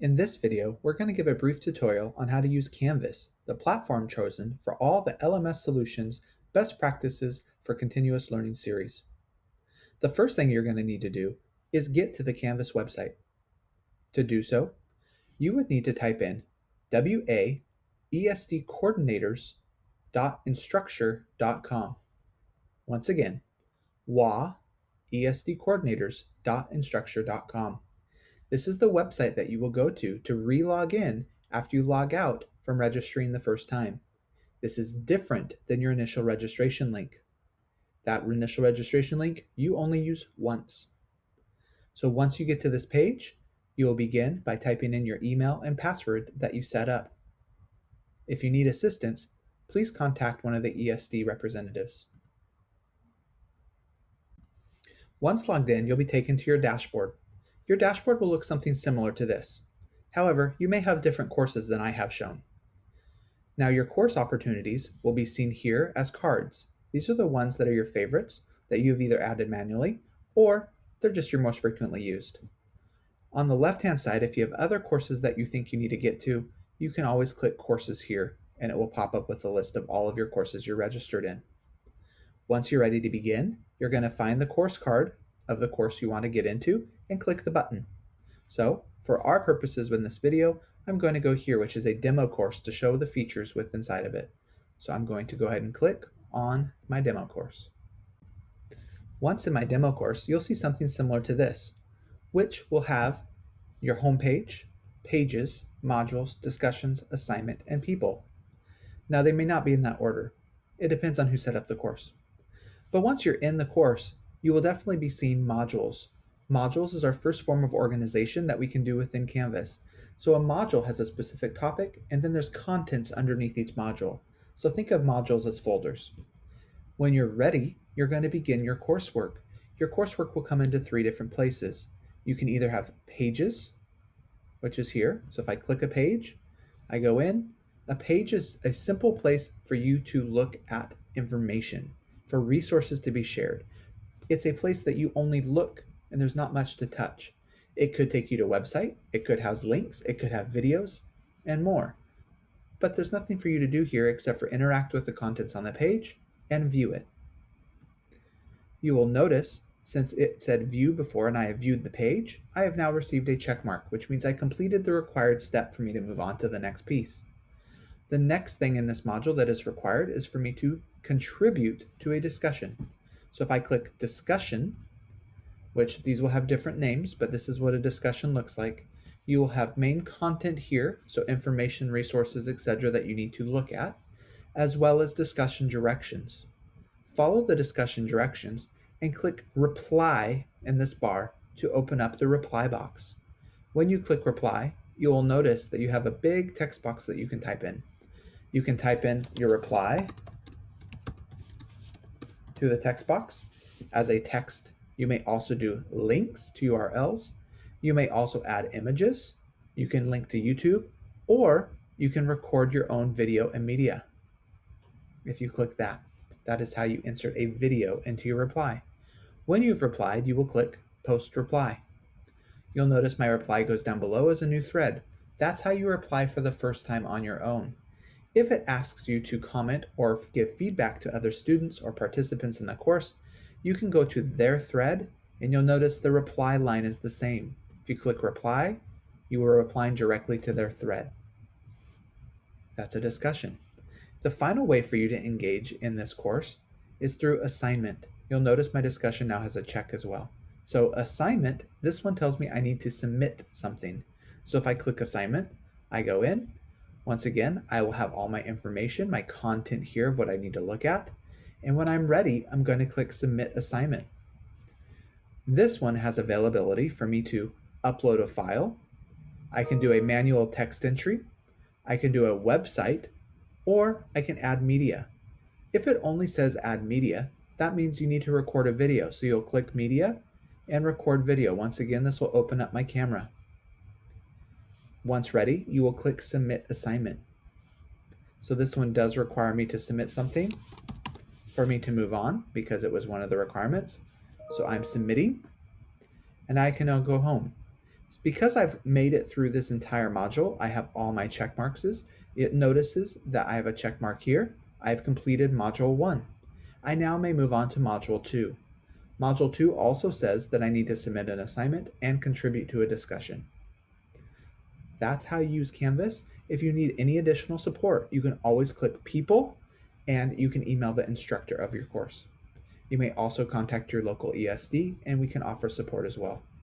In this video, we're going to give a brief tutorial on how to use Canvas, the platform chosen for all the LMS Solutions Best Practices for Continuous Learning series. The first thing you're going to need to do is get to the Canvas website. To do so, you would need to type in waesdcoordinators.instructure.com. Once again, waesdcoordinators.instructure.com. This is the website that you will go to re-log in after you log out from registering the first time. This is different than your initial registration link. That initial registration link you only use once. So once you get to this page, you will begin by typing in your email and password that you set up. If you need assistance, please contact one of the ESD representatives. Once logged in, you'll be taken to your dashboard. Your dashboard will look something similar to this. However, you may have different courses than I have shown. Now your course opportunities will be seen here as cards. These are the ones that are your favorites that you've either added manually or they're just your most frequently used. On the left-hand side, if you have other courses that you think you need to get to, you can always click courses here and it will pop up with a list of all of your courses you're registered in. Once you're ready to begin, you're going to find the course card of the course you want to get into and click the button. So for our purposes in this video, I'm going to go here, which is a demo course to show the features with inside of it. So I'm going to go ahead and click on my demo course. Once in my demo course, you'll see something similar to this, which will have your home page, pages, modules, discussions, assignment, and people. Now they may not be in that order. It depends on who set up the course. But once you're in the course, you will definitely be seeing modules. Modules is our first form of organization that we can do within Canvas. So a module has a specific topic, and then there's contents underneath each module. So think of modules as folders. When you're ready, you're going to begin your coursework. Your coursework will come into three different places. You can either have pages, which is here. So if I click a page, I go in. A page is a simple place for you to look at information, for resources to be shared. It's a place that you only look and there's not much to touch. It could take you to a website, it could house links, it could have videos, and more. But there's nothing for you to do here except for interact with the contents on the page and view it. You will notice, since it said view before and I have viewed the page, I have now received a check mark, which means I completed the required step for me to move on to the next piece. The next thing in this module that is required is for me to contribute to a discussion. So if I click discussion, which these will have different names, but this is what a discussion looks like, you will have main content here, so information, resources, etc. that you need to look at, as well as discussion directions. Follow the discussion directions and click reply in this bar to open up the reply box. When you click reply, you will notice that you have a big text box that you can type in. You can type in your reply to the text box as a text. You may also do links to URLs. You may also add images. You can link to YouTube, or you can record your own video and media. If you click that, that is how you insert a video into your reply. When you've replied, you will click Post Reply. You'll notice my reply goes down below as a new thread. That's how you reply for the first time on your own. If it asks you to comment or give feedback to other students or participants in the course, you can go to their thread and you'll notice the reply line is the same. If you click reply, you are replying directly to their thread. That's a discussion. The final way for you to engage in this course is through assignment. You'll notice my discussion now has a check as well. So assignment, this one tells me I need to submit something. So if I click assignment, I go in. Once again, I will have all my information, my content here of what I need to look at. And when I'm ready, I'm going to click submit assignment. This one has availability for me to upload a file. I can do a manual text entry. I can do a website, or I can add media. If it only says add media, that means you need to record a video. So you'll click media and record video. Once again, this will open up my camera. Once ready, you will click submit assignment. So this one does require me to submit something for me to move on because it was one of the requirements. So I'm submitting and I can now go home. Because I've made it through this entire module, I have all my check marks. It notices that I have a check mark here. I have completed Module 1. I now may move on to Module 2. Module 2 also says that I need to submit an assignment and contribute to a discussion. That's how you use Canvas. If you need any additional support, you can always click People and you can email the instructor of your course. You may also contact your local ESD and we can offer support as well.